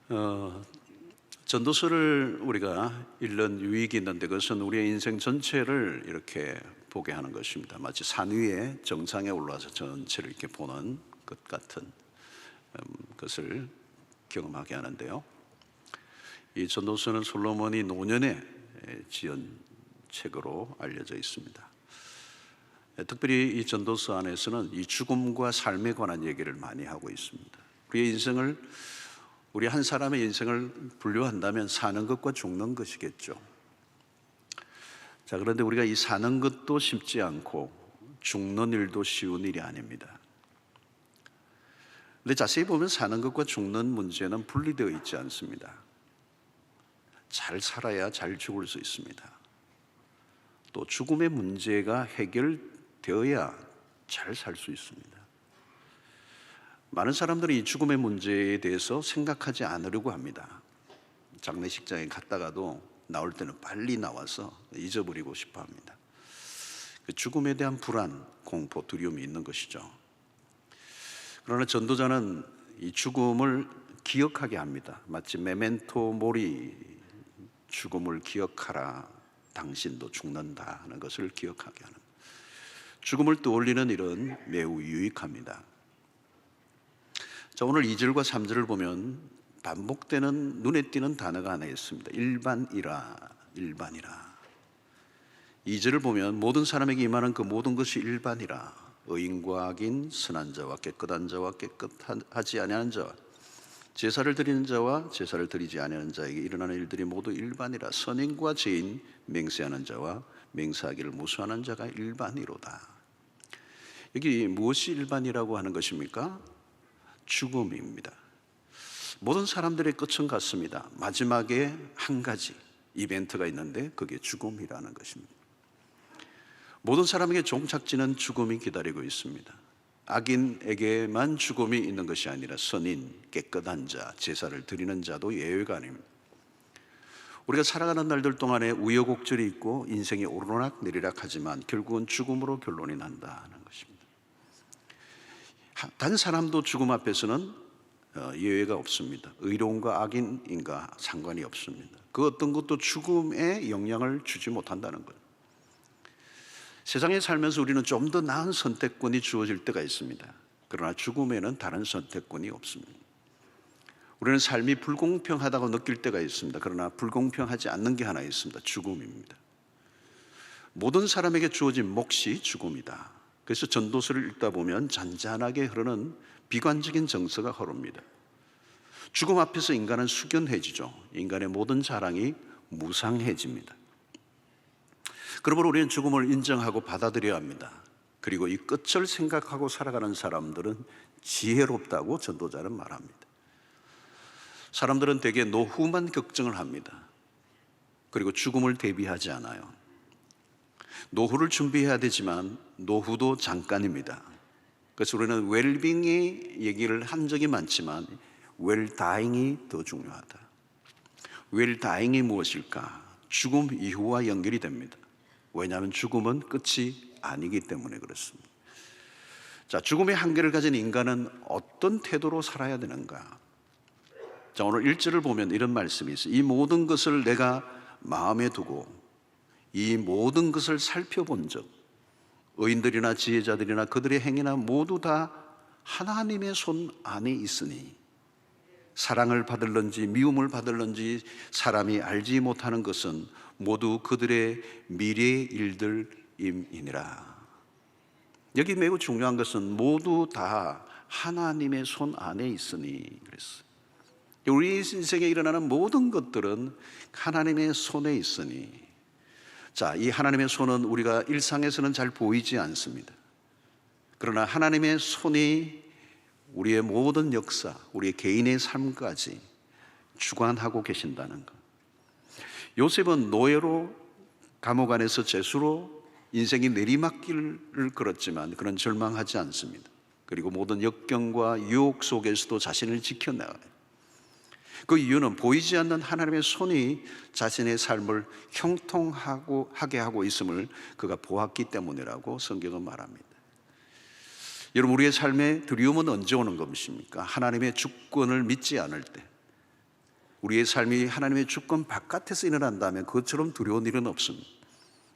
어, 전도서를 우리가 읽는 유익이 있는데 그것은 우리의 인생 전체를 이렇게 보게 하는 것입니다. 마치 산 위에 정상에 올라와서 전체를 이렇게 보는 것 같은 것을 경험하게 하는데요. 이 전도서는 솔로몬이 노년에 지은 책으로 알려져 있습니다. 특별히 이 전도서 안에서는 이 죽음과 삶에 관한 얘기를 많이 하고 있습니다. 우리 한 사람의 인생을 분류한다면 사는 것과 죽는 것이겠죠. 자, 그런데 우리가 이 사는 것도 쉽지 않고 죽는 일도 쉬운 일이 아닙니다. 근데 자세히 보면 사는 것과 죽는 문제는 분리되어 있지 않습니다. 잘 살아야 잘 죽을 수 있습니다. 또 죽음의 문제가 해결되어야 잘 살 수 있습니다. 많은 사람들이 이 죽음의 문제에 대해서 생각하지 않으려고 합니다. 장례식장에 갔다가도 나올 때는 빨리 나와서 잊어버리고 싶어 합니다. 죽음에 대한 불안, 공포, 두려움이 있는 것이죠. 그러나 전도자는 이 죽음을 기억하게 합니다. 마치 메멘토 모리, 죽음을 기억하라, 당신도 죽는다 하는 것을 기억하게 하는, 죽음을 떠올리는 일은 매우 유익합니다. 자, 오늘 2절과 3절을 보면 반복되는 눈에 띄는 단어가 하나 있습니다. 일반이라. 2절을 보면 모든 사람에게 임하는 그 모든 것이 일반이라. 의인과 악인, 선한 자와 깨끗한 자와 깨끗하지 아니하는 자와 제사를 드리는 자와 제사를 드리지 아니하는 자에게 일어나는 일들이 모두 일반이라. 선인과 죄인, 맹세하는 자와 맹세하기를 무수하는 자가 일반이로다. 여기 무엇이 일반이라고 하는 것입니까? 죽음입니다. 모든 사람들의 끝은 같습니다. 마지막에 한 가지 이벤트가 있는데 그게 죽음이라는 것입니다. 모든 사람에게 종착지는 죽음이 기다리고 있습니다. 악인에게만 죽음이 있는 것이 아니라 선인, 깨끗한 자, 제사를 드리는 자도 예외가 아닙니다. 우리가 살아가는 날들 동안에 우여곡절이 있고 인생이 오르락 내리락 하지만 결국은 죽음으로 결론이 난다는 것입니다. 단 사람도 죽음 앞에서는 예외가 없습니다. 의로움과 악인인가 상관이 없습니다. 그 어떤 것도 죽음에 영향을 주지 못한다는 거예요. 세상에 살면서 우리는 좀 더 나은 선택권이 주어질 때가 있습니다. 그러나 죽음에는 다른 선택권이 없습니다. 우리는 삶이 불공평하다고 느낄 때가 있습니다. 그러나 불공평하지 않는 게 하나 있습니다. 죽음입니다. 모든 사람에게 주어진 몫이 죽음이다. 그래서 전도서를 읽다 보면 잔잔하게 흐르는 비관적인 정서가 흐릅니다. 죽음 앞에서 인간은 숙연해지죠. 인간의 모든 자랑이 무상해집니다. 그러므로 우리는 죽음을 인정하고 받아들여야 합니다. 그리고 이 끝을 생각하고 살아가는 사람들은 지혜롭다고 전도자는 말합니다. 사람들은 대개 노후만 걱정을 합니다. 그리고 죽음을 대비하지 않아요. 노후를 준비해야 되지만 노후도 잠깐입니다. 그래서 우리는 웰빙의 얘기를 한 적이 많지만 웰다잉이 더 중요하다. 웰다잉이 무엇일까? 죽음 이후와 연결이 됩니다. 왜냐하면 죽음은 끝이 아니기 때문에 그렇습니다. 자, 죽음의 한계를 가진 인간은 어떤 태도로 살아야 되는가? 자, 오늘 1절을 보면 이런 말씀이 있어요. 이 모든 것을 내가 마음에 두고 이 모든 것을 살펴본 적, 의인들이나 지혜자들이나 그들의 행위나 모두 다 하나님의 손 안에 있으니 사랑을 받을런지 미움을 받을런지 사람이 알지 못하는 것은 모두 그들의 미래의 일들임이니라. 여기 매우 중요한 것은 모두 다 하나님의 손 안에 있으니 그랬어요. 우리 인생에 일어나는 모든 것들은 하나님의 손에 있으니. 자, 이 하나님의 손은 우리가 일상에서는 잘 보이지 않습니다. 그러나 하나님의 손이 우리의 모든 역사, 우리의 개인의 삶까지 주관하고 계신다는 것. 요셉은 노예로 감옥 안에서 죄수로 인생이 내리막길을 걸었지만 그는 절망하지 않습니다. 그리고 모든 역경과 유혹 속에서도 자신을 지켜나가요. 그 이유는 보이지 않는 하나님의 손이 자신의 삶을 형통하게 하고 있음을 그가 보았기 때문이라고 성경은 말합니다. 여러분, 우리의 삶에 두려움은 언제 오는 것입니까? 하나님의 주권을 믿지 않을 때, 우리의 삶이 하나님의 주권 바깥에서 일어난다면 그것처럼 두려운 일은 없습니다.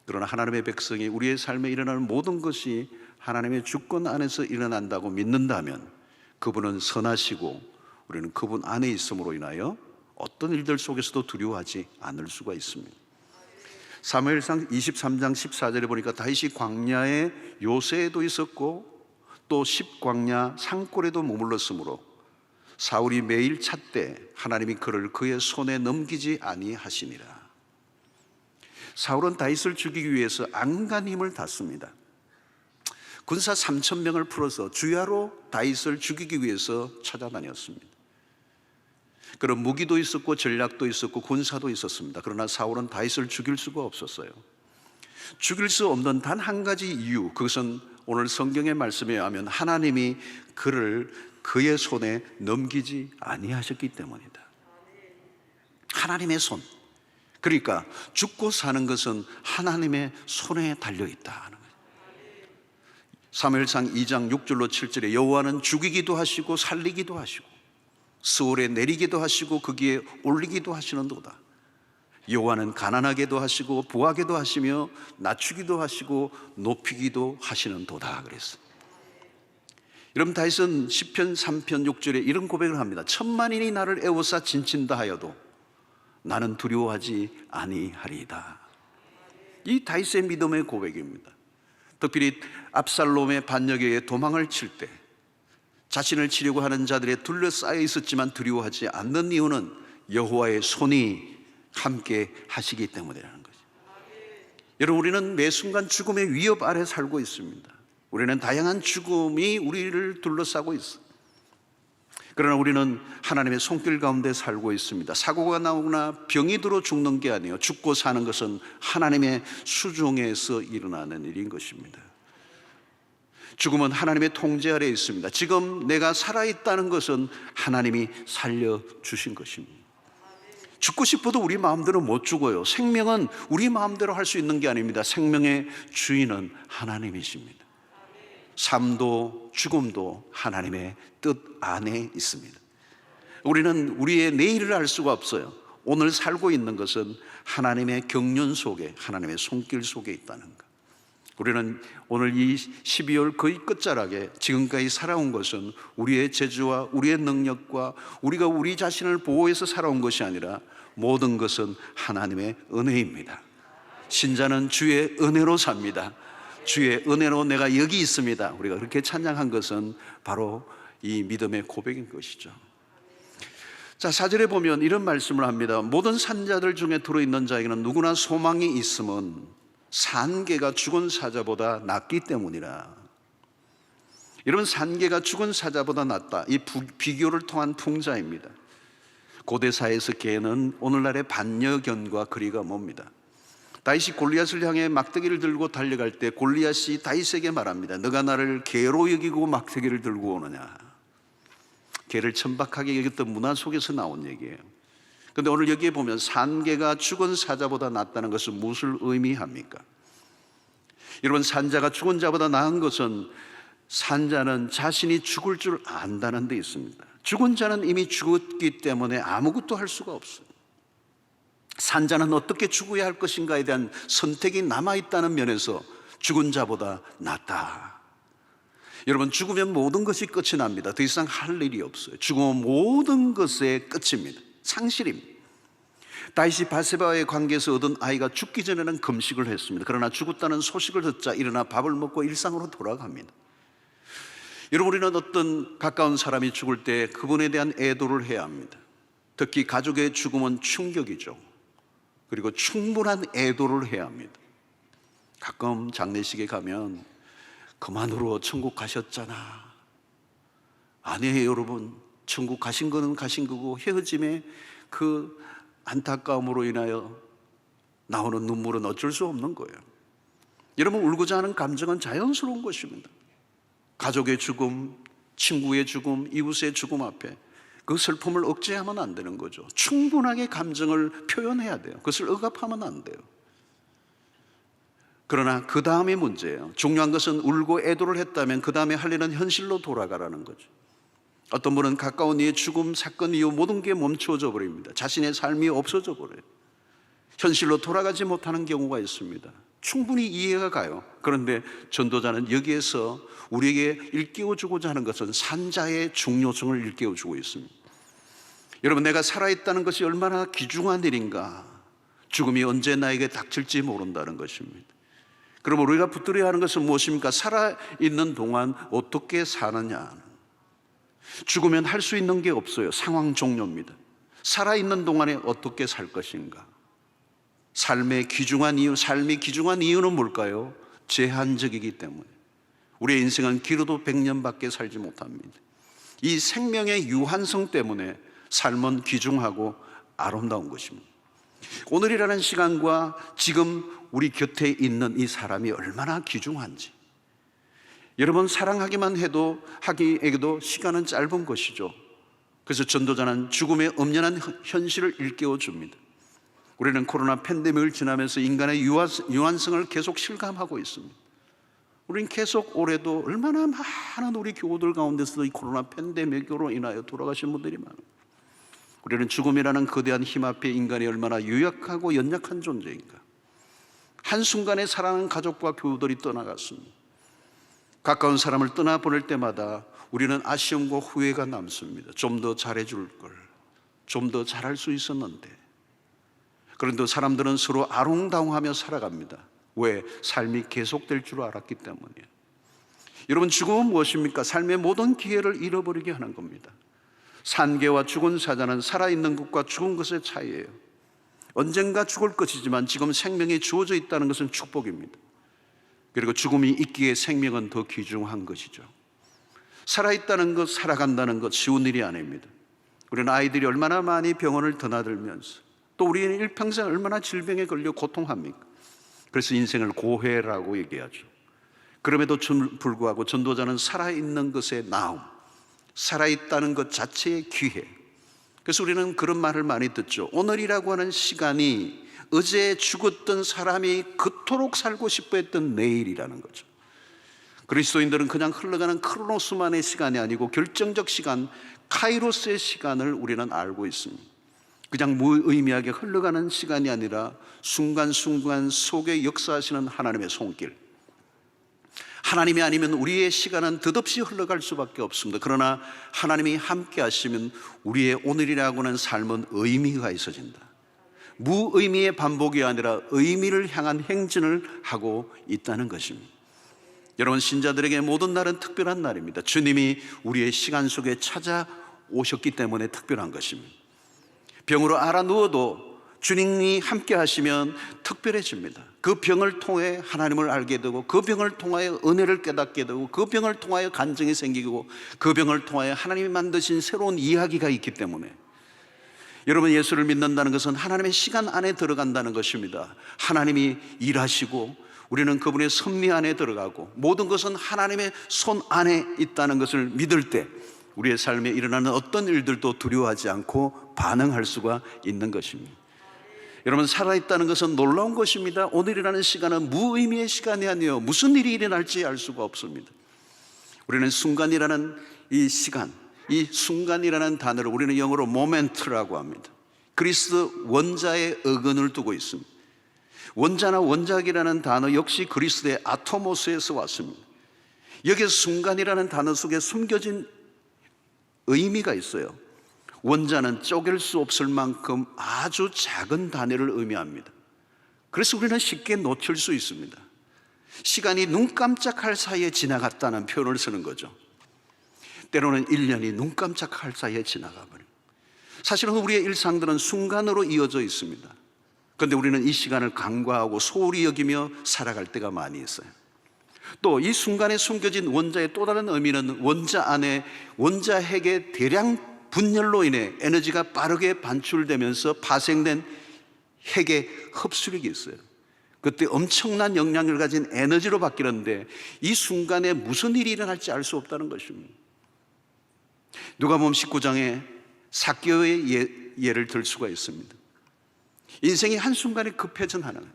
그러나 하나님의 백성이 우리의 삶에 일어나는 모든 것이 하나님의 주권 안에서 일어난다고 믿는다면 그분은 선하시고 우리는 그분 안에 있음으로 인하여 어떤 일들 속에서도 두려워하지 않을 수가 있습니다. 사무엘상 23장 14절에 보니까 다윗이 광야에 요새에도 있었고 또 십광야 산골에도 머물렀으므로 사울이 매일 찾되 하나님이 그를 그의 손에 넘기지 아니하시니라. 사울은 다윗을 죽이기 위해서 안간 힘을 닷습니다. 군사 3,000명을 풀어서 주야로 다윗을 죽이기 위해서 찾아다녔습니다. 그런 무기도 있었고 전략도 있었고 군사도 있었습니다. 그러나 사울은 다윗을 죽일 수가 없었어요. 죽일 수 없는 단 한 가지 이유, 그것은 오늘 성경의 말씀에 의하면 하나님이 그를 그의 손에 넘기지 아니하셨기 때문이다. 하나님의 손. 그러니까 죽고 사는 것은 하나님의 손에 달려있다 하는 거예요. 사무엘상 2장 6절로 7절에 여호와는 죽이기도 하시고 살리기도 하시고 스올에 내리기도 하시고 거기에 올리기도 하시는도다. 여호와는 가난하게도 하시고 부하게도 하시며 낮추기도 하시고 높이기도 하시는도다 그랬어요. 여러분, 다윗은 시편 3편 6절에 이런 고백을 합니다. 천만인이 나를 애워싸 진친다 하여도 나는 두려워하지 아니하리이다. 이 다윗의 믿음의 고백입니다. 특별히 압살롬의 반역에 도망을 칠 때 자신을 치려고 하는 자들에 둘러싸여 있었지만 두려워하지 않는 이유는 여호와의 손이 함께 하시기 때문이라는 거죠. 여러분, 우리는 매 순간 죽음의 위협 아래 살고 있습니다. 우리는 다양한 죽음이 우리를 둘러싸고 있습니다. 그러나 우리는 하나님의 손길 가운데 살고 있습니다. 사고가 나거나 병이 들어 죽는 게 아니에요. 죽고 사는 것은 하나님의 수중에서 일어나는 일인 것입니다. 죽음은 하나님의 통제 아래에 있습니다. 지금 내가 살아있다는 것은 하나님이 살려주신 것입니다. 죽고 싶어도 우리 마음대로 못 죽어요. 생명은 우리 마음대로 할 수 있는 게 아닙니다. 생명의 주인은 하나님이십니다. 삶도 죽음도 하나님의 뜻 안에 있습니다. 우리는 우리의 내일을 알 수가 없어요. 오늘 살고 있는 것은 하나님의 경륜 속에, 하나님의 손길 속에 있다는 것. 우리는 오늘 이 12월 거의 끝자락에 지금까지 살아온 것은 우리의 재주와 우리의 능력과 우리가 우리 자신을 보호해서 살아온 것이 아니라 모든 것은 하나님의 은혜입니다. 신자는 주의 은혜로 삽니다. 주의 은혜로 내가 여기 있습니다. 우리가 그렇게 찬양한 것은 바로 이 믿음의 고백인 것이죠. 자, 4절에 보면 이런 말씀을 합니다. 모든 산자들 중에 들어있는 자에게는 누구나 소망이 있음은 산개가 죽은 사자보다 낫기 때문이라. 여러분, 산개가 죽은 사자보다 낫다, 이 비교를 통한 풍자입니다. 고대사에서 개는 오늘날의 반려견과 거리가 멉니다. 다윗이 골리앗을 향해 막대기를 들고 달려갈 때 골리앗이 다윗에게 말합니다. 너가 나를 개로 여기고 막대기를 들고 오느냐. 개를 천박하게 여겼던 문화 속에서 나온 얘기예요. 그런데 오늘 여기에 보면 산개가 죽은 사자보다 낫다는 것은 무엇을 의미합니까? 여러분, 산자가 죽은 자보다 나은 것은 산자는 자신이 죽을 줄 안다는 데 있습니다. 죽은 자는 이미 죽었기 때문에 아무것도 할 수가 없어요. 산자는 어떻게 죽어야 할 것인가에 대한 선택이 남아있다는 면에서 죽은 자보다 낫다. 여러분, 죽으면 모든 것이 끝이 납니다. 더 이상 할 일이 없어요. 죽으면 모든 것의 끝입니다. 상실입니다. 다윗이 바세바와의 관계에서 얻은 아이가 죽기 전에는 금식을 했습니다. 그러나 죽었다는 소식을 듣자 일어나 밥을 먹고 일상으로 돌아갑니다. 여러분, 우리는 어떤 가까운 사람이 죽을 때 그분에 대한 애도를 해야 합니다. 특히 가족의 죽음은 충격이죠. 그리고 충분한 애도를 해야 합니다. 가끔 장례식에 가면 그만 울어, 천국 가셨잖아. 아니에요, 여러분. 천국 가신 거는 가신 거고 헤어짐의 그 안타까움으로 인하여 나오는 눈물은 어쩔 수 없는 거예요. 여러분, 울고자 하는 감정은 자연스러운 것입니다. 가족의 죽음, 친구의 죽음, 이웃의 죽음 앞에 그 슬픔을 억제하면 안 되는 거죠. 충분하게 감정을 표현해야 돼요. 그것을 억압하면 안 돼요. 그러나 그 다음이 문제예요. 중요한 것은 울고 애도를 했다면 그 다음에 할 일은 현실로 돌아가라는 거죠. 어떤 분은 가까운 이의 죽음, 사건 이후 모든 게 멈추어져 버립니다. 자신의 삶이 없어져 버려요. 현실로 돌아가지 못하는 경우가 있습니다. 충분히 이해가 가요. 그런데 전도자는 여기에서 우리에게 일깨워주고자 하는 것은 산자의 중요성을 일깨워주고 있습니다. 여러분, 내가 살아있다는 것이 얼마나 귀중한 일인가. 죽음이 언제 나에게 닥칠지 모른다는 것입니다. 그럼 우리가 붙들어야 하는 것은 무엇입니까? 살아있는 동안 어떻게 사느냐. 죽으면 할 수 있는 게 없어요. 상황 종료입니다. 살아있는 동안에 어떻게 살 것인가. 삶이 귀중한 이유는 뭘까요? 제한적이기 때문에. 우리의 인생은 길어도 100년밖에 살지 못합니다. 이 생명의 유한성 때문에 삶은 귀중하고 아름다운 것입니다. 오늘이라는 시간과 지금 우리 곁에 있는 이 사람이 얼마나 귀중한지. 여러분, 사랑하기만 해도 하기에도 시간은 짧은 것이죠. 그래서 전도자는 죽음의 엄연한 현실을 일깨워 줍니다. 우리는 코로나 팬데믹을 지나면서 인간의 유한성을 계속 실감하고 있습니다. 우리는 계속 올해도 얼마나 많은 우리 교우들 가운데서도 이 코로나 팬데믹으로 인하여 돌아가신 분들이 많아요. 우리는 죽음이라는 거대한 힘 앞에 인간이 얼마나 유약하고 연약한 존재인가. 한순간에 사랑하는 가족과 교우들이 떠나갔습니다. 가까운 사람을 떠나보낼 때마다 우리는 아쉬움과 후회가 남습니다. 좀 더 잘해줄 걸, 좀 더 잘할 수 있었는데. 그런데 사람들은 서로 아롱다롱하며 살아갑니다. 왜? 삶이 계속될 줄 알았기 때문이에요. 여러분, 죽음은 무엇입니까? 삶의 모든 기회를 잃어버리게 하는 겁니다. 산개와 죽은 사자는 살아있는 것과 죽은 것의 차이예요. 언젠가 죽을 것이지만 지금 생명이 주어져 있다는 것은 축복입니다. 그리고 죽음이 있기에 생명은 더 귀중한 것이죠. 살아있다는 것, 살아간다는 것 쉬운 일이 아닙니다. 우리는 아이들이 얼마나 많이 병원을 드나들면서 또 우리는 일평생 얼마나 질병에 걸려 고통합니까? 그래서 인생을 고해라고 얘기하죠. 그럼에도 불구하고 전도자는 살아있는 것의 나움, 살아있다는 것 자체의 귀해. 그래서 우리는 그런 말을 많이 듣죠. 오늘이라고 하는 시간이 어제 죽었던 사람이 그토록 살고 싶어 했던 내일이라는 거죠. 그리스도인들은 그냥 흘러가는 크로노스만의 시간이 아니고 결정적 시간, 카이로스의 시간을 우리는 알고 있습니다. 그냥 무의미하게 흘러가는 시간이 아니라 순간순간 속에 역사하시는 하나님의 손길. 하나님이 아니면 우리의 시간은 덧없이 흘러갈 수밖에 없습니다. 그러나 하나님이 함께 하시면 우리의 오늘이라고 하는 삶은 의미가 있어진다. 무의미의 반복이 아니라 의미를 향한 행진을 하고 있다는 것입니다. 여러분, 신자들에게 모든 날은 특별한 날입니다. 주님이 우리의 시간 속에 찾아오셨기 때문에 특별한 것입니다. 병으로 알아 누워도 주님이 함께 하시면 특별해집니다. 그 병을 통해 하나님을 알게 되고, 그 병을 통하여 은혜를 깨닫게 되고, 그 병을 통하여 간증이 생기고, 그 병을 통하여 하나님이 만드신 새로운 이야기가 있기 때문에 여러분, 예수를 믿는다는 것은 하나님의 시간 안에 들어간다는 것입니다. 하나님이 일하시고 우리는 그분의 섭리 안에 들어가고 모든 것은 하나님의 손 안에 있다는 것을 믿을 때 우리의 삶에 일어나는 어떤 일들도 두려워하지 않고 반응할 수가 있는 것입니다. 여러분, 살아있다는 것은 놀라운 것입니다. 오늘이라는 시간은 무의미의 시간이 아니에요. 무슨 일이 일어날지 알 수가 없습니다. 우리는 순간이라는 이 시간, 이 순간이라는 단어를 우리는 영어로 모멘트라고 합니다. 그리스 원자의 어근을 두고 있습니다. 원자나 원작이라는 단어 역시 그리스의 아토모스에서 왔습니다. 여기서 순간이라는 단어 속에 숨겨진 의미가 있어요. 원자는 쪼갤 수 없을 만큼 아주 작은 단위를 의미합니다. 그래서 우리는 쉽게 놓칠 수 있습니다. 시간이 눈 깜짝할 사이에 지나갔다는 표현을 쓰는 거죠. 때로는 1년이 눈 깜짝할 사이에 지나가버려요. 사실은 우리의 일상들은 순간으로 이어져 있습니다. 그런데 우리는 이 시간을 간과하고 소홀히 여기며 살아갈 때가 많이 있어요. 또 이 순간에 숨겨진 원자의 또 다른 의미는 원자 안에 원자핵의 대량 분열로 인해 에너지가 빠르게 반출되면서 파생된 핵의 흡수력이 있어요. 그때 엄청난 영향을 가진 에너지로 바뀌는데 이 순간에 무슨 일이 일어날지 알 수 없다는 것입니다. 누가복음 19장에 삭개오의 예를 들 수가 있습니다. 인생이 한순간에 급해진 하나님,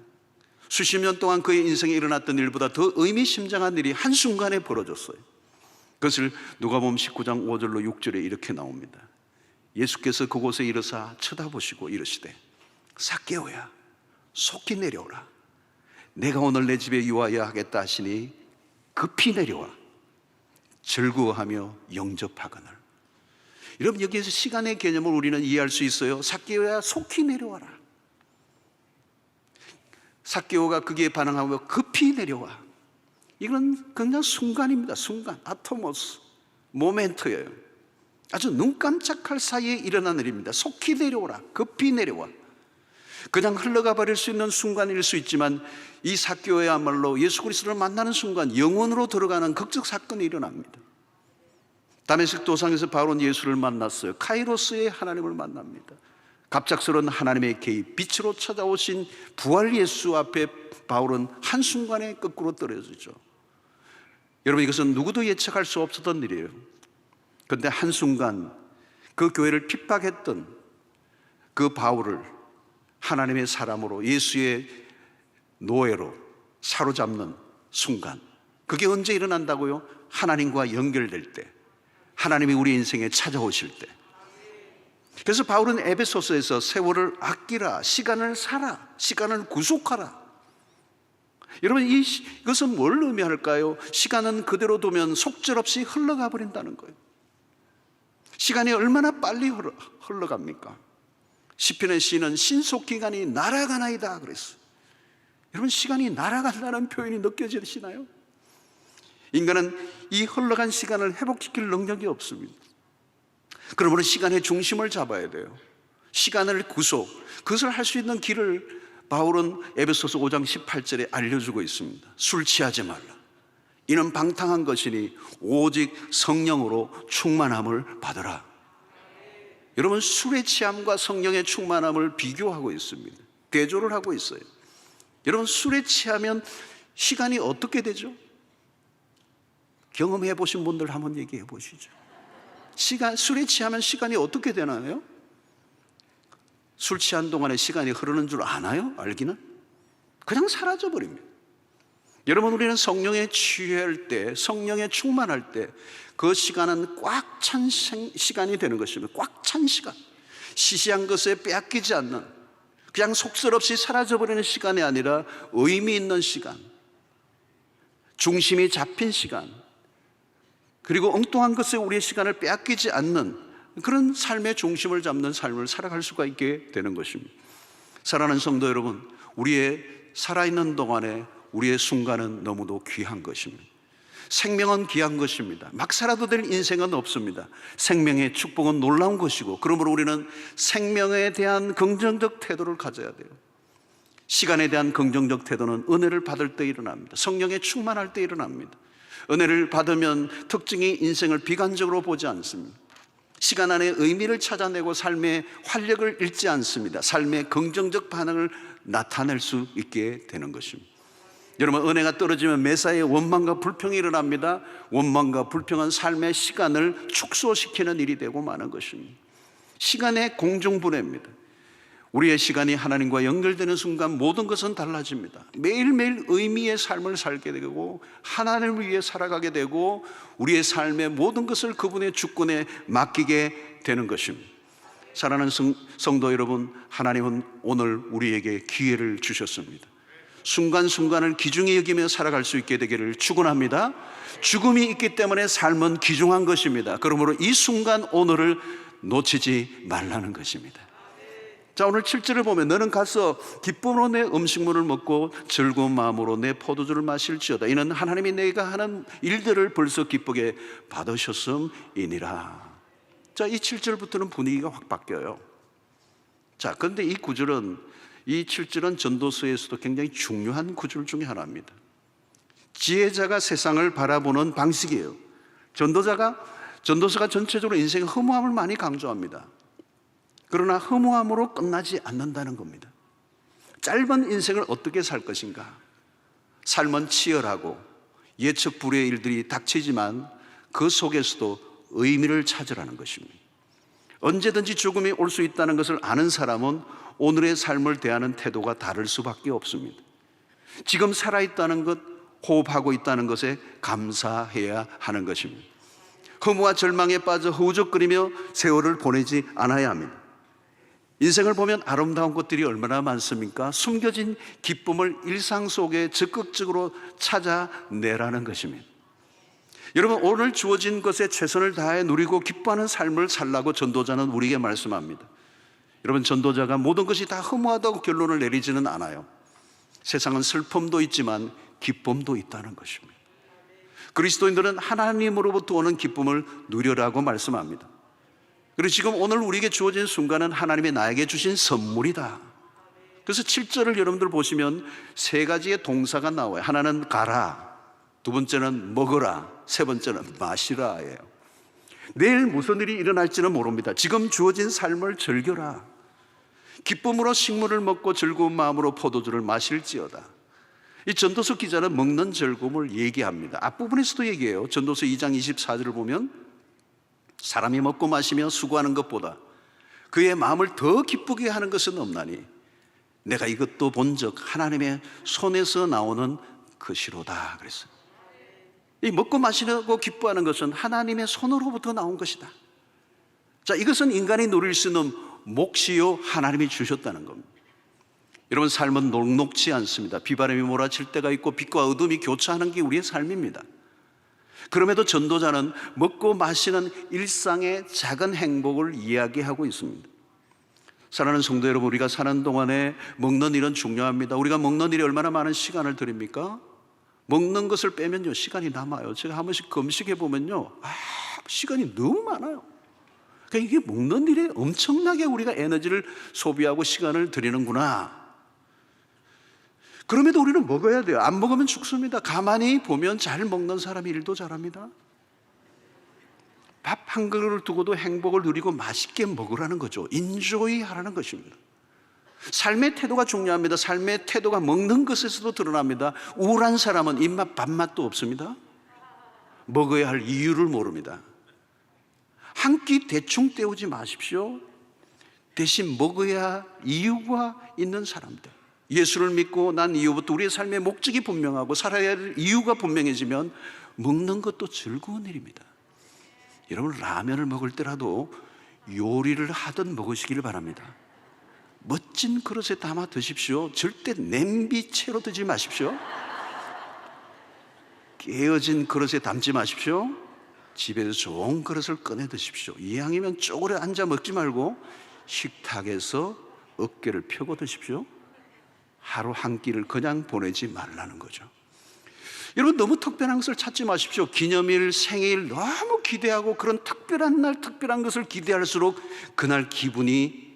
수십 년 동안 그의 인생에 일어났던 일보다 더 의미심장한 일이 한순간에 벌어졌어요. 그것을 누가복음 19장 5절로 6절에 이렇게 나옵니다. 예수께서 그곳에 이르사 쳐다보시고 이르시되 삭개오야 속히 내려오라. 내가 오늘 내 집에 유하여 하겠다 하시니 급히 내려와 즐거워하며 영접하거늘. 여러분, 여기에서 시간의 개념을 우리는 이해할 수 있어요. 삭개오야 속히 내려와라. 삭개오가 거기에 반응하며 급히 내려와. 이건 그냥 순간입니다. 순간, 아토모스, 모멘트예요. 아주 눈 깜짝할 사이에 일어난 일입니다. 속히 내려오라, 급히 내려와. 그냥 흘러가 버릴 수 있는 순간일 수 있지만 이 삭개오야말로 예수 그리스도를 만나는 순간 영혼으로 들어가는 극적 사건이 일어납니다. 다메섹 도상에서 바울은 예수를 만났어요. 카이로스의 하나님을 만납니다. 갑작스러운 하나님의 개입, 빛으로 찾아오신 부활 예수 앞에 바울은 한순간에 거꾸로 떨어지죠. 여러분, 이것은 누구도 예측할 수 없었던 일이에요. 그런데 한순간 그 교회를 핍박했던 그 바울을 하나님의 사람으로, 예수의 노예로 사로잡는 순간, 그게 언제 일어난다고요? 하나님과 연결될 때, 하나님이 우리 인생에 찾아오실 때. 그래서 바울은 에베소서에서 세월을 아끼라, 시간을 사라, 시간을 구속하라. 여러분, 이것은 뭘 의미할까요? 시간은 그대로 두면 속절없이 흘러가 버린다는 거예요. 시간이 얼마나 빨리 흘러갑니까? 시편의 시인은 신속기간이 날아가나이다 그랬어요. 여러분, 시간이 날아간다는 표현이 느껴지시나요? 인간은 이 흘러간 시간을 회복시킬 능력이 없습니다. 그러므로 시간의 중심을 잡아야 돼요. 시간을 구속, 그것을 할 수 있는 길을 바울은 에베소서 5장 18절에 알려주고 있습니다. 술 취하지 말라. 이는 방탕한 것이니 오직 성령으로 충만함을 받으라. 여러분, 술의 취함과 성령의 충만함을 비교하고 있습니다. 대조를 하고 있어요. 여러분, 술에 취하면 시간이 어떻게 되죠? 경험해 보신 분들 한번 얘기해 보시죠. 술에 취하면 시간이 어떻게 되나요? 술 취한 동안에 시간이 흐르는 줄 아나요? 알기는? 그냥 사라져 버립니다. 여러분, 우리는 성령에 취할 때, 성령에 충만할 때 그 시간은 꽉 찬 시간이 되는 것입니다. 꽉 찬 시간, 시시한 것에 빼앗기지 않는, 그냥 속설없이 사라져버리는 시간이 아니라 의미 있는 시간, 중심이 잡힌 시간, 그리고 엉뚱한 것에 우리의 시간을 빼앗기지 않는 그런 삶의 중심을 잡는 삶을 살아갈 수가 있게 되는 것입니다. 사랑하는 성도 여러분, 우리의 살아있는 동안에 우리의 순간은 너무도 귀한 것입니다. 생명은 귀한 것입니다. 막 살아도 될 인생은 없습니다. 생명의 축복은 놀라운 것이고, 그러므로 우리는 생명에 대한 긍정적 태도를 가져야 돼요. 시간에 대한 긍정적 태도는 은혜를 받을 때 일어납니다. 성령에 충만할 때 일어납니다. 은혜를 받으면 특징이 인생을 비관적으로 보지 않습니다. 시간 안에 의미를 찾아내고 삶의 활력을 잃지 않습니다. 삶의 긍정적 반응을 나타낼 수 있게 되는 것입니다. 여러분, 은혜가 떨어지면 매사에 원망과 불평이 일어납니다. 원망과 불평은 삶의 시간을 축소시키는 일이 되고 마는 것입니다. 시간의 공중분해입니다. 우리의 시간이 하나님과 연결되는 순간 모든 것은 달라집니다. 매일매일 의미의 삶을 살게 되고 하나님을 위해 살아가게 되고 우리의 삶의 모든 것을 그분의 주권에 맡기게 되는 것입니다. 사랑하는 성도 여러분, 하나님은 오늘 우리에게 기회를 주셨습니다. 순간순간을 귀중히 여기며 살아갈 수 있게 되기를 축원합니다. 죽음이 있기 때문에 삶은 귀중한 것입니다. 그러므로 이 순간 오늘을 놓치지 말라는 것입니다. 자, 오늘 7절을 보면 너는 가서 기쁨으로 내 음식물을 먹고 즐거운 마음으로 내 포도주를 마실지어다. 이는 하나님이 내가 하는 일들을 벌써 기쁘게 받으셨음이니라. 자, 이 7절부터는 분위기가 확 바뀌어요. 자, 그런데 이 7절은 전도서에서도 굉장히 중요한 구절 중에 하나입니다. 지혜자가 세상을 바라보는 방식이에요. 전도서가 전체적으로 인생의 허무함을 많이 강조합니다. 그러나 허무함으로 끝나지 않는다는 겁니다. 짧은 인생을 어떻게 살 것인가? 삶은 치열하고 예측 불허의 일들이 닥치지만 그 속에서도 의미를 찾으라는 것입니다. 언제든지 죽음이 올 수 있다는 것을 아는 사람은 오늘의 삶을 대하는 태도가 다를 수밖에 없습니다. 지금 살아있다는 것, 호흡하고 있다는 것에 감사해야 하는 것입니다. 허무와 절망에 빠져 허우적거리며 세월을 보내지 않아야 합니다. 인생을 보면 아름다운 것들이 얼마나 많습니까? 숨겨진 기쁨을 일상 속에 적극적으로 찾아내라는 것입니다. 여러분, 오늘 주어진 것에 최선을 다해 누리고 기뻐하는 삶을 살라고 전도자는 우리에게 말씀합니다. 여러분, 전도자가 모든 것이 다 허무하다고 결론을 내리지는 않아요. 세상은 슬픔도 있지만 기쁨도 있다는 것입니다. 그리스도인들은 하나님으로부터 오는 기쁨을 누려라고 말씀합니다. 그리고 지금 오늘 우리에게 주어진 순간은 하나님이 나에게 주신 선물이다. 그래서 7절을 여러분들 보시면 세 가지의 동사가 나와요. 하나는 가라, 두 번째는 먹어라, 세 번째는 마시라예요. 내일 무슨 일이 일어날지는 모릅니다. 지금 주어진 삶을 즐겨라. 기쁨으로 식물을 먹고 즐거운 마음으로 포도주를 마실지어다. 이 전도서 기자는 먹는 즐거움을 얘기합니다. 앞부분에서도 얘기해요. 전도서 2장 24절을 보면 사람이 먹고 마시며 수고하는 것보다 그의 마음을 더 기쁘게 하는 것은 없나니 내가 이것도 본즉 하나님의 손에서 나오는 것이로다 그랬어요. 이 먹고 마시고 기뻐하는 것은 하나님의 손으로부터 나온 것이다. 자, 이것은 인간이 누릴 수 있는 몫이요 하나님이 주셨다는 겁니다. 여러분, 삶은 녹록지 않습니다. 비바람이 몰아칠 때가 있고 빛과 어둠이 교차하는 게 우리의 삶입니다. 그럼에도 전도자는 먹고 마시는 일상의 작은 행복을 이야기하고 있습니다. 사랑하는 성도 여러분, 우리가 사는 동안에 먹는 일은 중요합니다. 우리가 먹는 일에 얼마나 많은 시간을 드립니까? 먹는 것을 빼면요 시간이 남아요. 제가 한 번씩 금식해 보면요 시간이 너무 많아요. 그러니까 이게 먹는 일에 엄청나게 우리가 에너지를 소비하고 시간을 들이는구나. 그럼에도 우리는 먹어야 돼요. 안 먹으면 죽습니다. 가만히 보면 잘 먹는 사람이 일도 잘합니다. 밥 한 그릇을 두고도 행복을 누리고 맛있게 먹으라는 거죠. 인조이 하라는 것입니다. 삶의 태도가 중요합니다. 삶의 태도가 먹는 것에서도 드러납니다. 우울한 사람은 입맛 밥맛도 없습니다. 먹어야 할 이유를 모릅니다. 한 끼 대충 때우지 마십시오. 대신 먹어야 이유가 있는 사람들, 예수를 믿고 난 이후부터 우리의 삶의 목적이 분명하고 살아야 할 이유가 분명해지면 먹는 것도 즐거운 일입니다. 여러분, 라면을 먹을 때라도 요리를 하든 먹으시기를 바랍니다. 멋진 그릇에 담아 드십시오. 절대 냄비채로 드지 마십시오. 깨어진 그릇에 담지 마십시오. 집에서 좋은 그릇을 꺼내 드십시오. 이왕이면 쪼그려 앉아 먹지 말고 식탁에서 어깨를 펴고 드십시오. 하루 한 끼를 그냥 보내지 말라는 거죠. 여러분, 너무 특별한 것을 찾지 마십시오. 기념일, 생일 너무 기대하고 그런 특별한 날, 특별한 것을 기대할수록 그날 기분이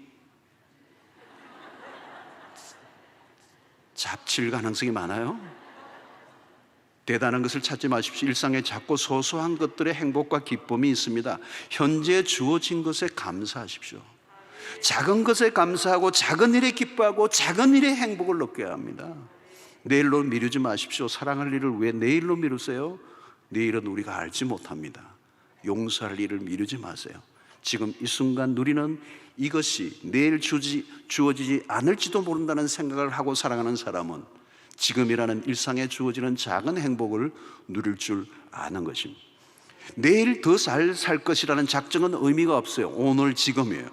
잡칠 가능성이 많아요. 대단한 것을 찾지 마십시오. 일상에 작고 소소한 것들의 행복과 기쁨이 있습니다. 현재 주어진 것에 감사하십시오. 작은 것에 감사하고 작은 일에 기뻐하고 작은 일에 행복을 얻게 합니다. 내일로 미루지 마십시오. 사랑할 일을 왜 내일로 미루세요? 내일은 우리가 알지 못합니다. 용서할 일을 미루지 마세요. 지금 이 순간 누리는 이것이 내일 주어지지 않을지도 모른다는 생각을 하고 살아가는 사람은 지금이라는 일상에 주어지는 작은 행복을 누릴 줄 아는 것입니다. 내일 더 잘 살 것이라는 작정은 의미가 없어요. 오늘 지금이에요.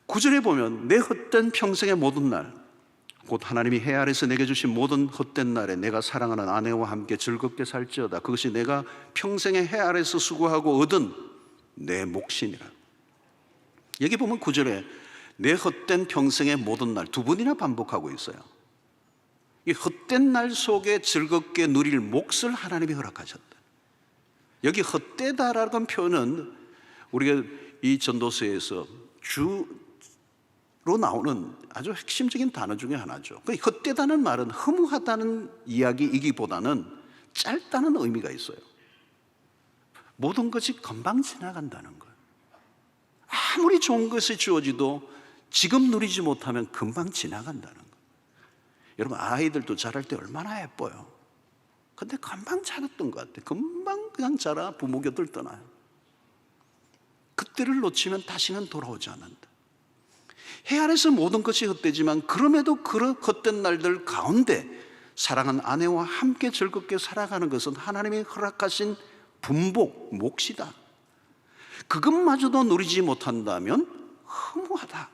9절에 보면 내 헛된 평생의 모든 날, 곧 하나님이 해 아래서 내게 주신 모든 헛된 날에 내가 사랑하는 아내와 함께 즐겁게 살지어다. 그것이 내가 평생의 해 아래서 수고하고 얻은 내 몫이니라. 여기 보면 9절에 내 헛된 평생의 모든 날 두 번이나 반복하고 있어요. 이 헛된 날 속에 즐겁게 누릴 몫을 하나님이 허락하셨다. 여기 헛되다라는 표현은 우리가 이 전도서에서 주로 나오는 아주 핵심적인 단어 중에 하나죠. 헛되다는 말은 허무하다는 이야기이기보다는 짧다는 의미가 있어요. 모든 것이 금방 지나간다는 거예요. 아무리 좋은 것이 주어지도 지금 누리지 못하면 금방 지나간다는 거예요. 여러분, 아이들도 자랄 때 얼마나 예뻐요. 근데 금방 자랐던 것 같아요. 금방 그냥 자라 부모 곁을 떠나요. 그때를 놓치면 다시는 돌아오지 않는다. 해 아래서 모든 것이 헛되지만 그럼에도 그런 헛된 날들 가운데 사랑하는 아내와 함께 즐겁게 살아가는 것은 하나님이 허락하신 분복, 몫이다. 그것마저도 누리지 못한다면 허무하다.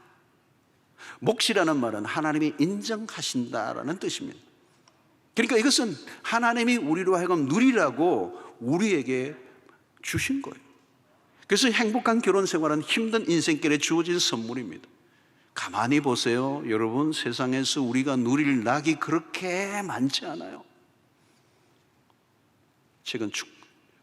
몫이라는 말은 하나님이 인정하신다라는 뜻입니다. 그러니까 이것은 하나님이 우리로 하여금 누리라고 우리에게 주신 거예요. 그래서 행복한 결혼 생활은 힘든 인생길에 주어진 선물입니다. 가만히 보세요. 여러분, 세상에서 우리가 누릴 낙이 그렇게 많지 않아요. 최근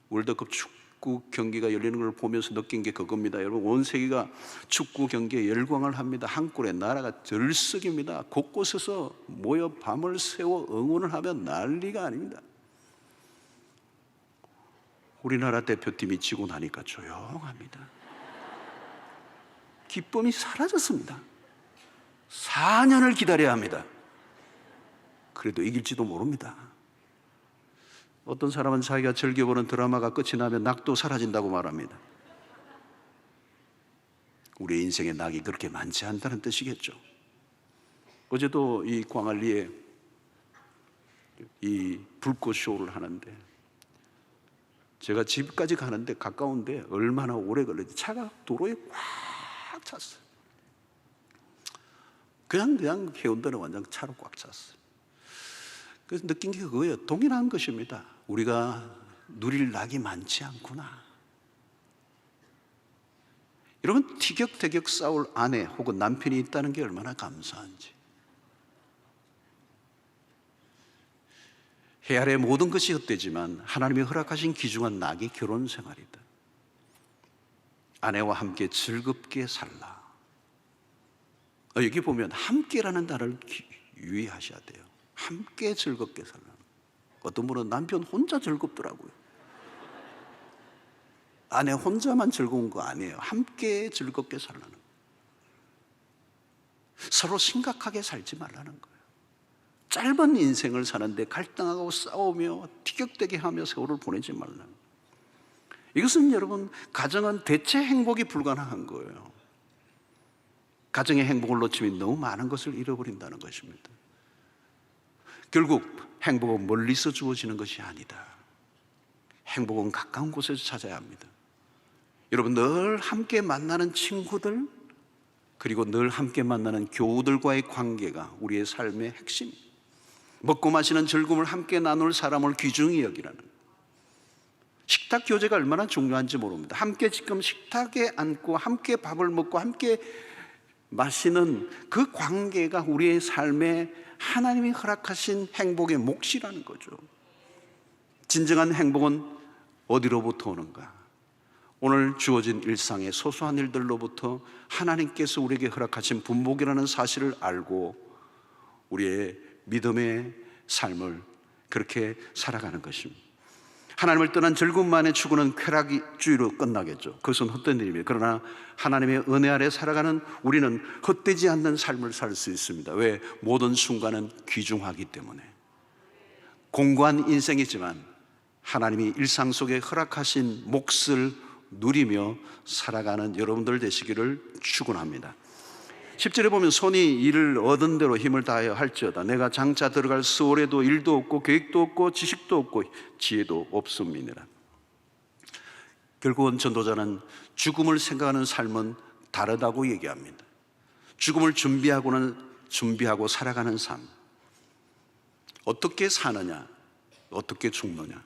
월드컵 축구 경기가 열리는 걸 보면서 느낀 게 그겁니다. 여러분, 온 세계가 축구 경기에 열광을 합니다. 한 꼴에 나라가 들썩입니다. 곳곳에서 모여 밤을 새워 응원을 하면 난리가 아닙니다. 우리나라 대표팀이 지고 나니까 조용합니다. 기쁨이 사라졌습니다. 4년을 기다려야 합니다. 그래도 이길지도 모릅니다. 어떤 사람은 자기가 즐겨보는 드라마가 끝이 나면 낙도 사라진다고 말합니다. 우리의 인생의 낙이 그렇게 많지 않다는 뜻이겠죠. 어제도 이 광안리에 이 불꽃 쇼를 하는데 제가 집까지 가는데 가까운데 얼마나 오래 걸렸지. 차가 도로에 꽉 찼어요. 그냥 해운대는 완전 차로 꽉 찼어요. 그래서 느낀 게 그거예요. 동일한 것입니다. 우리가 누릴 낙이 많지 않구나. 여러분, 티격태격 싸울 아내 혹은 남편이 있다는 게 얼마나 감사한지. 해 아래 모든 것이 헛되지만 하나님이 허락하신 귀중한 낙이 결혼 생활이다. 아내와 함께 즐겁게 살라. 여기 보면 함께라는 단어를 유의하셔야 돼요. 함께 즐겁게 살라. 어떤 분은 남편 혼자 즐겁더라고요. 아내 혼자만 즐거운 거 아니에요. 함께 즐겁게 살라는 거예요. 서로 심각하게 살지 말라는 거예요. 짧은 인생을 사는데 갈등하고 싸우며 티격태격 하며 세월을 보내지 말라는 거예요. 이것은 여러분, 가정은 대체 행복이 불가능한 거예요. 가정의 행복을 놓치면 너무 많은 것을 잃어버린다는 것입니다. 결국 행복은 멀리서 주어지는 것이 아니다. 행복은 가까운 곳에서 찾아야 합니다. 여러분, 늘 함께 만나는 친구들, 그리고 늘 함께 만나는 교우들과의 관계가 우리의 삶의 핵심입니다. 먹고 마시는 즐거움을 함께 나눌 사람을 귀중히 여기라는, 식탁 교제가 얼마나 중요한지 모릅니다. 함께 지금 식탁에 앉고 함께 밥을 먹고 함께 마시는 그 관계가 우리의 삶에 하나님이 허락하신 행복의 몫이라는 거죠. 진정한 행복은 어디로부터 오는가? 오늘 주어진 일상의 소소한 일들로부터 하나님께서 우리에게 허락하신 분복이라는 사실을 알고 우리의 믿음의 삶을 그렇게 살아가는 것입니다. 하나님을 떠난 즐거움만의 추구는 쾌락주의로 끝나겠죠. 그것은 헛된 일입니다. 그러나 하나님의 은혜 아래 살아가는 우리는 헛되지 않는 삶을 살 수 있습니다. 왜? 모든 순간은 귀중하기 때문에. 공고한 인생이지만 하나님이 일상 속에 허락하신 몫을 누리며 살아가는 여러분들 되시기를 축원합니다. 10절에 보면 손이 이를 얻은 대로 힘을 다하여 할지어다. 내가 장차 들어갈 수월에도 일도 없고 계획도 없고 지식도 없고 지혜도 없음이니라. 결국은 전도자는 죽음을 생각하는 삶은 다르다고 얘기합니다. 죽음을 준비하고 살아가는 삶. 어떻게 사느냐, 어떻게 죽느냐,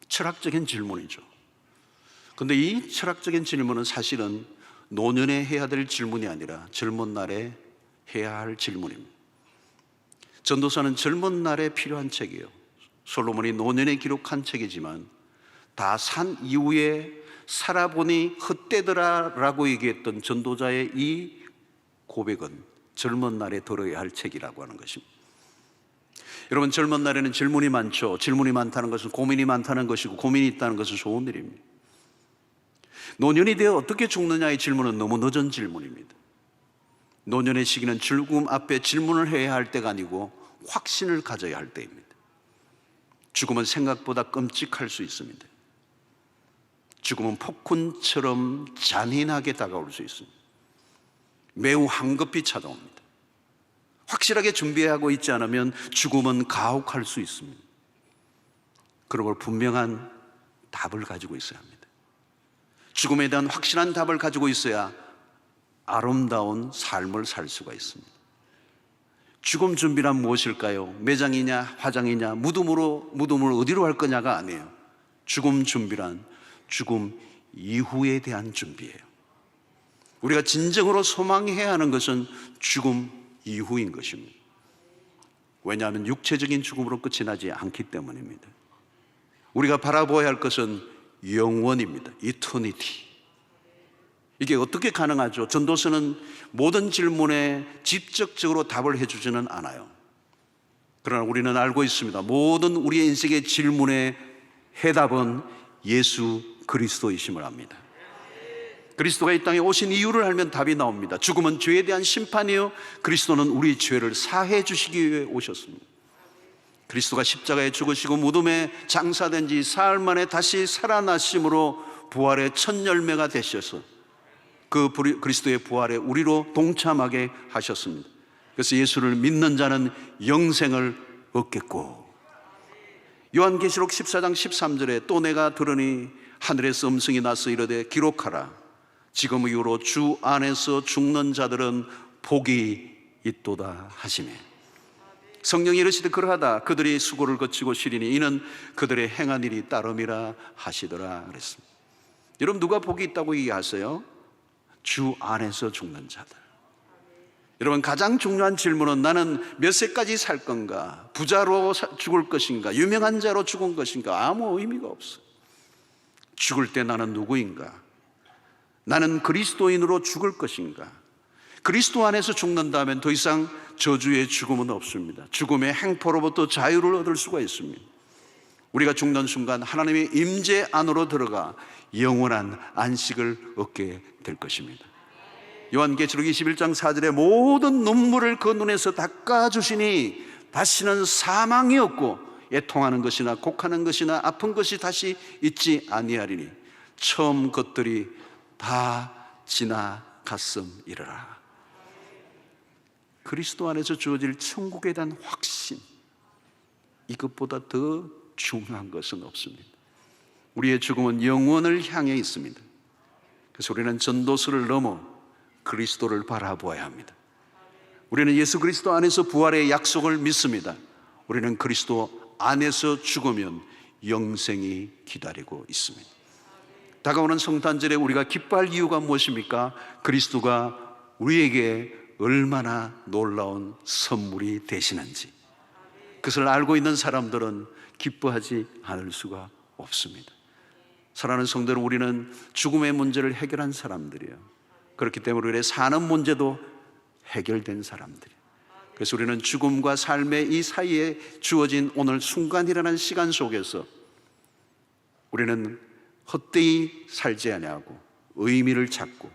철학적인 질문이죠. 그런데 이 철학적인 질문은 사실은 노년에 해야 될 질문이 아니라 젊은 날에 해야 할 질문입니다. 전도서는 젊은 날에 필요한 책이에요. 솔로몬이 노년에 기록한 책이지만 다 산 이후에 살아보니 헛되더라라고 얘기했던 전도자의 이 고백은 젊은 날에 들어야 할 책이라고 하는 것입니다. 여러분, 젊은 날에는 질문이 많죠. 질문이 많다는 것은 고민이 많다는 것이고, 고민이 있다는 것은 좋은 일입니다. 노년이 되어 어떻게 죽느냐의 질문은 너무 늦은 질문입니다. 노년의 시기는 죽음 앞에 질문을 해야 할 때가 아니고 확신을 가져야 할 때입니다. 죽음은 생각보다 끔찍할 수 있습니다. 죽음은 폭군처럼 잔인하게 다가올 수 있습니다. 매우 황급히 찾아옵니다. 확실하게 준비하고 있지 않으면 죽음은 가혹할 수 있습니다. 그러므로 분명한 답을 가지고 있어야 합니다. 죽음에 대한 확실한 답을 가지고 있어야 아름다운 삶을 살 수가 있습니다. 죽음 준비란 무엇일까요? 매장이냐 화장이냐 무덤을 어디로 할 거냐가 아니에요. 죽음 준비란 죽음 이후에 대한 준비예요. 우리가 진정으로 소망해야 하는 것은 죽음 이후인 것입니다. 왜냐하면 육체적인 죽음으로 끝이 나지 않기 때문입니다. 우리가 바라보아야 할 것은 영원입니다. 이터니티. 이게 어떻게 가능하죠? 전도서는 모든 질문에 직접적으로 답을 해주지는 않아요. 그러나 우리는 알고 있습니다. 모든 우리의 인생의 질문의 해답은 예수 그리스도이심을 압니다. 그리스도가 이 땅에 오신 이유를 알면 답이 나옵니다. 죽음은 죄에 대한 심판이요, 그리스도는 우리 죄를 사해 주시기 위해 오셨습니다. 그리스도가 십자가에 죽으시고 무덤에 장사된 지 사흘 만에 다시 살아나심으로 부활의 첫 열매가 되셔서 그 그리스도의 부활에 우리로 동참하게 하셨습니다. 그래서 예수를 믿는 자는 영생을 얻겠고, 요한계시록 14장 13절에 또 내가 들으니 하늘에서 음성이 나서 이르되 기록하라. 지금 이후로 주 안에서 죽는 자들은 복이 있도다 하시매. 성령이 이르시되 그러하다. 그들이 수고를 거치고 쉬리니 이는 그들의 행한 일이 따름이라 하시더라 그랬습니다. 여러분, 누가 복이 있다고 얘기하세요? 주 안에서 죽는 자들. 여러분, 가장 중요한 질문은 나는 몇 세까지 살 건가? 부자로 죽을 것인가? 유명한 자로 죽은 것인가? 아무 의미가 없어요. 죽을 때 나는 누구인가? 나는 그리스도인으로 죽을 것인가? 그리스도 안에서 죽는다면 더 이상 저주의 죽음은 없습니다. 죽음의 행포로부터 자유를 얻을 수가 있습니다. 우리가 죽는 순간 하나님의 임재 안으로 들어가 영원한 안식을 얻게 될 것입니다. 요한계시록 21장 4절에 모든 눈물을 그 눈에서 닦아주시니 다시는 사망이 없고 애통하는 것이나 곡하는 것이나 아픈 것이 다시 있지 아니하리니 처음 것들이 다 지나갔음이러라. 그리스도 안에서 주어질 천국에 대한 확신, 이것보다 더 중요한 것은 없습니다. 우리의 죽음은 영원을 향해 있습니다. 그래서 우리는 전도서를 넘어 그리스도를 바라보아야 합니다. 우리는 예수 그리스도 안에서 부활의 약속을 믿습니다. 우리는 그리스도 안에서 죽으면 영생이 기다리고 있습니다. 다가오는 성탄절에 우리가 기뻐할 이유가 무엇입니까? 그리스도가 우리에게 얼마나 놀라운 선물이 되시는지, 그것을 알고 있는 사람들은 기뻐하지 않을 수가 없습니다. 사랑하는 성도들, 우리는 죽음의 문제를 해결한 사람들이에요. 그렇기 때문에 우리의 사는 문제도 해결된 사람들이에요. 그래서 우리는 죽음과 삶의 이 사이에 주어진 오늘 순간이라는 시간 속에서 우리는 헛되이 살지 아니하고 의미를 찾고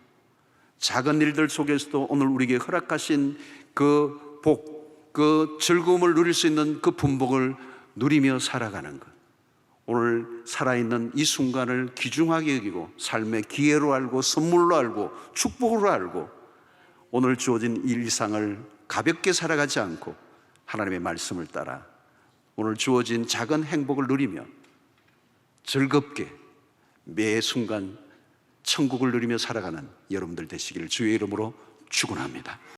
작은 일들 속에서도 오늘 우리에게 허락하신 그 복, 그 즐거움을 누릴 수 있는 그 분복을 누리며 살아가는 것, 오늘 살아있는 이 순간을 귀중하게 여기고 삶의 기회로 알고 선물로 알고 축복으로 알고 오늘 주어진 일상을 가볍게 살아가지 않고 하나님의 말씀을 따라 오늘 주어진 작은 행복을 누리며 즐겁게 매 순간 천국을 누리며 살아가는 여러분들 되시기를 주의 이름으로 축원합니다.